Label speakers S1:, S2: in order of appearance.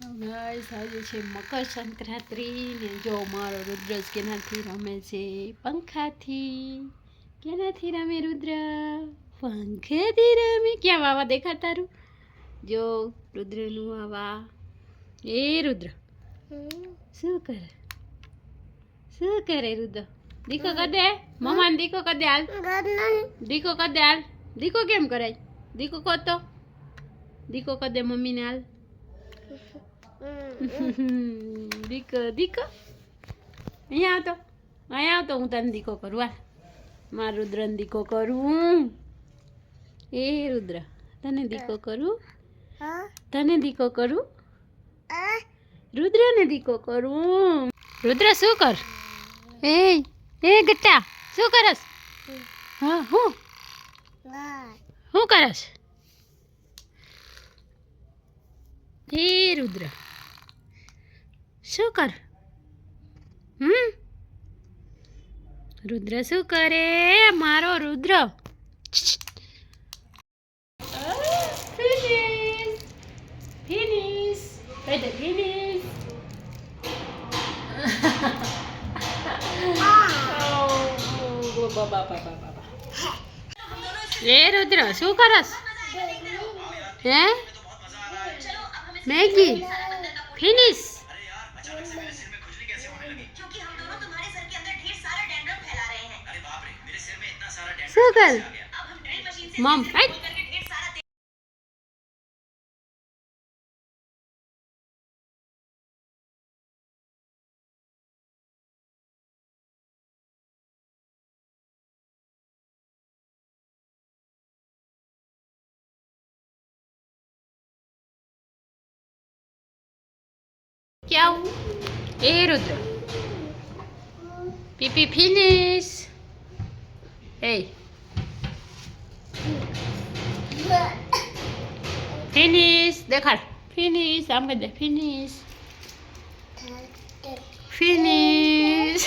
S1: Guys આજે છે મકર સંક્રાંતિ ને જો મારો રુદ્ર કેનાથી રમે છે પંખાથી. કેનાથી રમે રુદ્ર? પંખાથી રમે. ક્યાં વાવા દેખા તારું? જો રુદ્રનું વાવા. એ રુદ્ર શું કરે? શું કરે રુદ્ર? દીકો કર દે મમ્માને, દીકો કર દે હાલ. દીકો કર દે હાલ. દીકો કેમ કરાય? દીકો કર તો. દીકો કર દે મમ્મીને હાલ. દીકો દીકો અહીંયા આવતો હું તને દીકો કરું. આ મારા રુદ્રને દીકો કરું. એ રુદ્ર તને દીકો કરું. તને દીકો કરું. રુદ્રને દીકો કરું. રુદ્ર શું કર? એ ગટ્ટા શું કરસ? હા હું કરસ? હે રુદ્ર શું કર? રુદ્ર શું કરે? મારો રુદ્ર ફિનિશ એ રુદ્ર શું કરસ? હે मैगी फिनिश सुगर मम क्या ए रुद्र पीपी फिनिश ए फिनिश देखा फिनिश आम कर दे फिनिश फिनिश